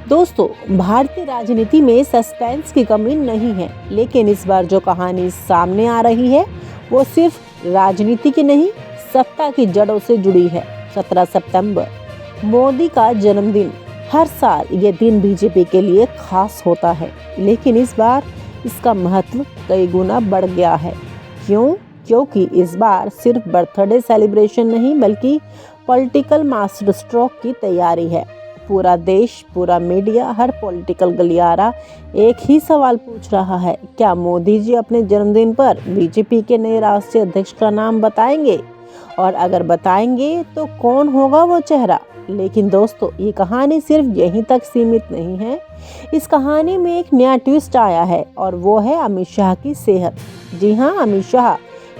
दोस्तों, भारतीय राजनीति में सस्पेंस की कमी नहीं है, लेकिन इस बार जो कहानी सामने आ रही है वो सिर्फ राजनीति की नहीं, सत्ता की जड़ों से जुड़ी है। 17 सितंबर, मोदी का जन्मदिन। हर साल ये दिन बीजेपी के लिए खास होता है, लेकिन इस बार इसका महत्व कई गुना बढ़ गया है। क्यों? क्योंकि इस बार सिर्फ बर्थडे सेलिब्रेशन नहीं, बल्कि पॉलिटिकल मास्टर स्ट्रोक की तैयारी है। पूरा देश, पूरा मीडिया, हर पॉलिटिकल गलियारा एक ही सवाल पूछ रहा है, क्या मोदी जी अपने जन्मदिन पर बीजेपी के नए राष्ट्रीय अध्यक्ष का नाम बताएंगे? और अगर बताएंगे तो कौन होगा वो चेहरा? लेकिन दोस्तों, ये कहानी सिर्फ यहीं तक सीमित नहीं है। इस कहानी में एक नया ट्विस्ट आया है और वो है अमित शाह की सेहत। जी हाँ, अमित शाह,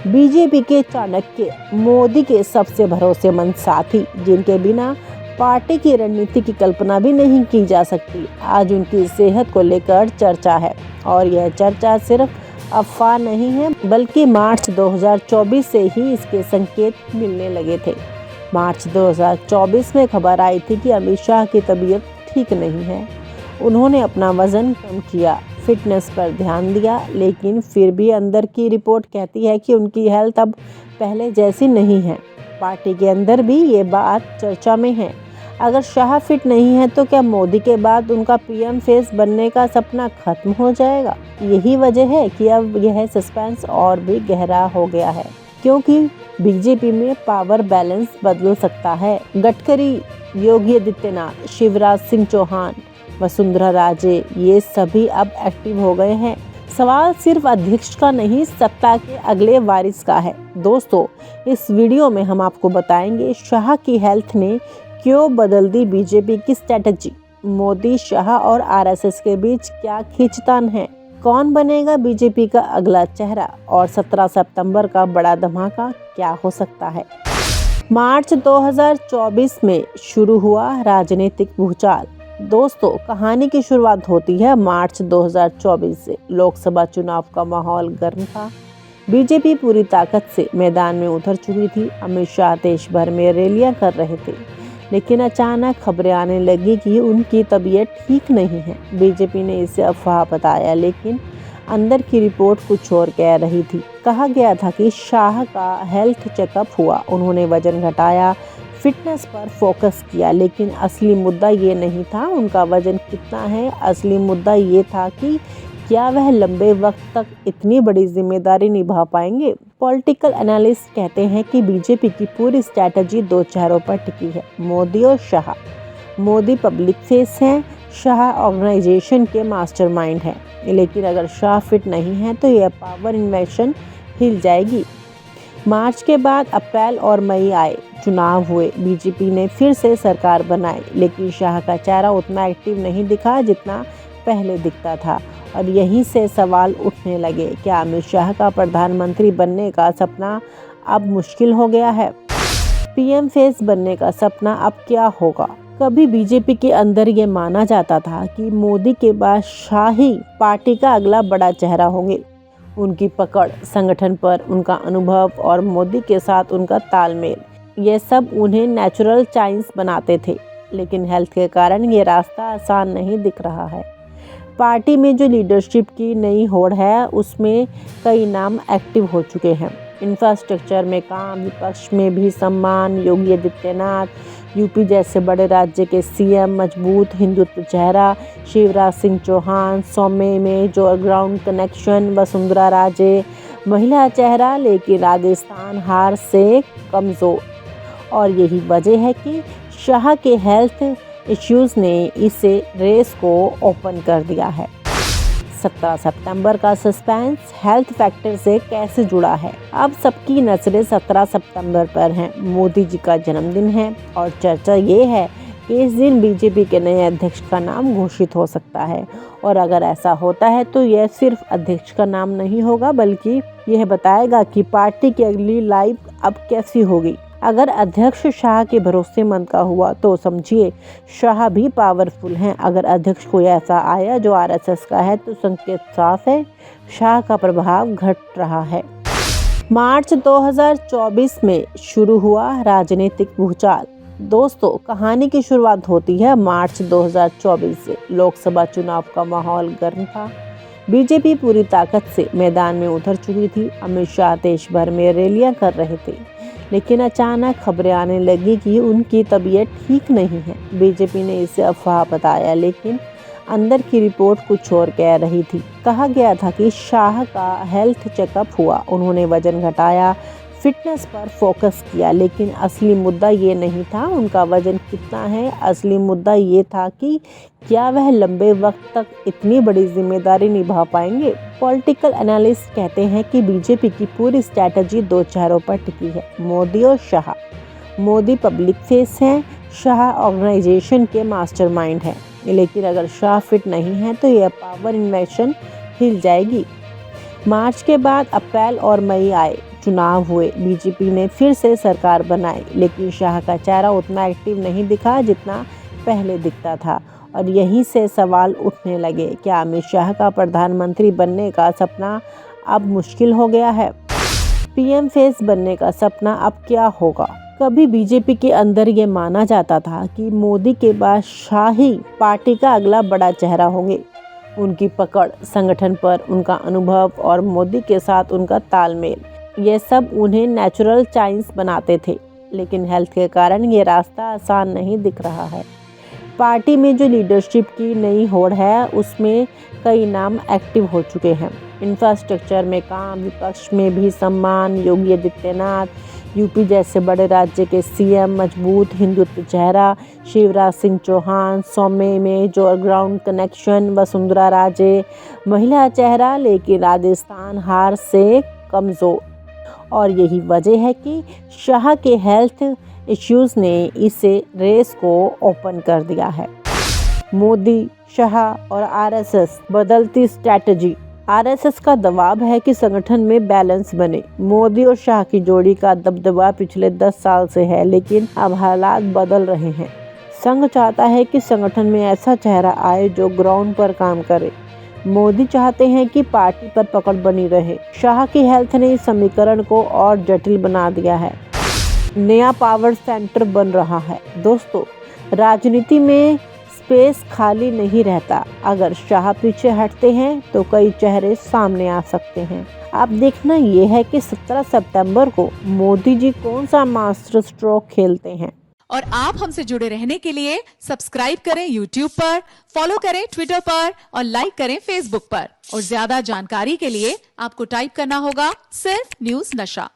बीजेपी के चाणक्य, मोदी के सबसे भरोसेमंद साथी, जिनके बिना पार्टी की रणनीति की कल्पना भी नहीं की जा सकती। आज उनकी सेहत को लेकर चर्चा है और यह चर्चा सिर्फ अफवाह नहीं है, बल्कि मार्च 2024 से ही इसके संकेत मिलने लगे थे। मार्च 2024 में खबर आई थी कि अमित शाह की तबीयत ठीक नहीं है। उन्होंने अपना वजन कम किया, फिटनेस पर ध्यान दिया, लेकिन फिर भी अंदर की रिपोर्ट कहती है कि उनकी हेल्थ अब पहले जैसी नहीं है। पार्टी के अंदर भी ये बात चर्चा में है। अगर शाह फिट नहीं है तो क्या मोदी के बाद उनका पीएम फेस बनने का सपना खत्म हो जाएगा? यही वजह है कि अब यह सस्पेंस और भी गहरा हो गया है, क्योंकि बीजेपी में पावर बैलेंस बदल सकता है। गडकरी, योगी आदित्यनाथ, शिवराज सिंह चौहान, वसुंधरा राजे, ये सभी अब एक्टिव हो गए हैं। सवाल सिर्फ अध्यक्ष का नहीं, सत्ता के अगले वारिस का है। दोस्तों, इस वीडियो में हम आपको बताएंगे शाह की हेल्थ ने क्यों बदल दी बीजेपी की स्ट्रेटजी। मोदी, शाह और आरएसएस के बीच क्या खींचतान है? कौन बनेगा बीजेपी का अगला चेहरा? और 17 सितंबर का बड़ा धमाका क्या हो सकता है? मार्च 2024 में शुरू हुआ राजनीतिक भूचाल। दोस्तों, कहानी की शुरुआत होती है मार्च 2024 से। लोकसभा चुनाव का माहौल गर्म था। बीजेपी पूरी ताकत से मैदान में उतर चुकी थी। अमित शाह देश भर में रैलियां कर रहे थे, लेकिन अचानक खबरें आने लगी कि उनकी तबीयत ठीक नहीं है। बीजेपी ने इसे अफवाह बताया, लेकिन अंदर की रिपोर्ट कुछ और कह रही थी। कहा गया था कि शाह का हेल्थ चेकअप हुआ, उन्होंने वजन घटाया, फिटनेस पर फोकस किया, लेकिन असली मुद्दा ये नहीं था उनका वजन कितना है। असली मुद्दा ये था कि क्या वह लंबे वक्त तक इतनी बड़ी जिम्मेदारी निभा पाएंगे। पॉलिटिकल एनालिस्ट कहते हैं कि बीजेपी की पूरी स्ट्रैटेजी दो चेहरों पर टिकी है, मोदी और शाह। मोदी पब्लिक फेस हैं, शाह ऑर्गेनाइजेशन के मास्टरमाइंड हैं। लेकिन अगर शाह फिट नहीं है तो यह पावर इन्वेशन हिल जाएगी। मार्च के बाद अप्रैल और मई आए, चुनाव हुए, बीजेपी ने फिर से सरकार बनाई, लेकिन शाह का चेहरा उतना एक्टिव नहीं दिखा जितना पहले दिखता था। और यहीं से सवाल उठने लगे, क्या अमित शाह का प्रधानमंत्री बनने का सपना अब मुश्किल हो गया है? पीएम फेस बनने का सपना अब क्या होगा? कभी बीजेपी के अंदर ये माना जाता था कि मोदी के बाद शाह ही पार्टी का अगला बड़ा चेहरा होंगे। उनकी पकड़, संगठन पर उनका अनुभव और मोदी के साथ उनका तालमेल, ये सब उन्हें नेचुरल चॉइस बनाते थे। लेकिन हेल्थ के कारण ये रास्ता आसान नहीं दिख रहा है। पार्टी में जो लीडरशिप की नई होड़ है, उसमें कई नाम एक्टिव हो चुके हैं। इंफ्रास्ट्रक्चर में काम, विपक्ष में भी सम्मान, योगी आदित्यनाथ, यूपी जैसे बड़े राज्य के सीएम, मजबूत हिंदुत्व चेहरा, शिवराज सिंह चौहान, सौम्य में जो ग्राउंड कनेक्शन, वसुंधरा राजे, महिला चेहरा, लेकिन राजस्थान हार से कमज़ोर। और यही वजह है कि शाह के हेल्थ इश्यूज ने इसे रेस को ओपन कर दिया है। 17 सितंबर का सस्पेंस हेल्थ फैक्टर से कैसे जुड़ा है? अब सबकी नजरें 17 सितंबर पर हैं। मोदी जी का जन्मदिन है और चर्चा ये है कि इस दिन बीजेपी के नए अध्यक्ष का नाम घोषित हो सकता है। और अगर ऐसा होता है तो यह सिर्फ अध्यक्ष का नाम नहीं होगा, बल्कि यह बताएगा कि पार्टी की अगली लाइफ अब कैसी होगी। अगर अध्यक्ष शाह के भरोसेमंद का हुआ तो समझिए शाह भी पावरफुल हैं। अगर अध्यक्ष कोई ऐसा आया जो आरएसएस का है तो संकेत साफ है, शाह का प्रभाव घट रहा है। मार्च 2024 में शुरू हुआ राजनीतिक भूचाल। दोस्तों, कहानी की शुरुआत होती है मार्च 2024 से। लोकसभा चुनाव का माहौल गर्म था। बीजेपी पूरी ताकत से मैदान में उतर चुकी थी। अमित शाह देश भर में रैलियां कर रहे थे, लेकिन अचानक खबरें आने लगी कि उनकी तबीयत ठीक नहीं है। बीजेपी ने इसे अफवाह बताया, लेकिन अंदर की रिपोर्ट कुछ और कह रही थी। कहा गया था कि शाह का हेल्थ चेकअप हुआ, उन्होंने वजन घटाया, फिटनेस पर फोकस किया, लेकिन असली मुद्दा ये नहीं था उनका वजन कितना है। असली मुद्दा ये था कि क्या वह लंबे वक्त तक इतनी बड़ी जिम्मेदारी निभा पाएंगे। पॉलिटिकल एनालिस्ट कहते हैं कि बीजेपी की पूरी स्ट्रैटेजी दो चेहरों पर टिकी है, मोदी और शाह। मोदी पब्लिक फेस हैं, शाह ऑर्गेनाइजेशन के मास्टरमाइंड हैं। लेकिन अगर शाह फिट नहीं है तो यह पावर इन्वेशन हिल जाएगी। मार्च के बाद अप्रैल और मई आए, चुनाव हुए, बीजेपी ने फिर से सरकार बनाई, लेकिन शाह का चेहरा उतना एक्टिव नहीं दिखा जितना पहले दिखता था। और यहीं से सवाल उठने लगे, क्या अमित शाह का प्रधानमंत्री बनने का सपना अब मुश्किल हो गया है? पीएम फेस बनने का सपना अब क्या होगा? कभी बीजेपी के अंदर ये माना जाता था कि मोदी के बाद शाह ही पार्टी का अगला बड़ा चेहरा होंगे। उनकी पकड़, संगठन पर उनका अनुभव और मोदी के साथ उनका तालमेल, ये सब उन्हें नेचुरल चॉइस बनाते थे। लेकिन हेल्थ के कारण ये रास्ता आसान नहीं दिख रहा है। पार्टी में जो लीडरशिप की नई होड़ है, उसमें कई नाम एक्टिव हो चुके हैं। इंफ्रास्ट्रक्चर में काम, विपक्ष में भी सम्मान, योगी आदित्यनाथ, यूपी जैसे बड़े राज्य के सीएम, मजबूत हिंदुत्व चेहरा शिवराज सिंह चौहान, सौम्य में जो ग्राउंड कनेक्शन, वसुंधरा राजे महिला चेहरा, लेकिन राजस्थान हार से कमज़ोर। और यही वजह है कि शाह के हेल्थ इश्यूज ने इसे रेस को ओपन कर दिया है। मोदी, शाह और आरएसएस बदलती स्ट्रैटेजी। आरएसएस का दबाव है कि संगठन में बैलेंस बने। मोदी और शाह की जोड़ी का दबदबा पिछले 10 साल से है, लेकिन अब हालात बदल रहे हैं। संघ चाहता है कि संगठन में ऐसा चेहरा आए जो ग्राउंड पर काम करे। मोदी चाहते हैं कि पार्टी पर पकड़ बनी रहे। शाह की हेल्थ ने इस समीकरण को और जटिल बना दिया है। नया पावर सेंटर बन रहा है। दोस्तों, राजनीति में स्पेस खाली नहीं रहता। अगर शाह पीछे हटते हैं तो कई चेहरे सामने आ सकते हैं। अब देखना यह है कि 17 सितंबर को मोदी जी कौन सा मास्टर स्ट्रोक खेलते हैं। और आप हमसे जुड़े रहने के लिए सब्सक्राइब करें YouTube पर, फॉलो करें Twitter पर और लाइक करें Facebook पर। और ज्यादा जानकारी के लिए आपको टाइप करना होगा सिर्फ न्यूज़ नशा।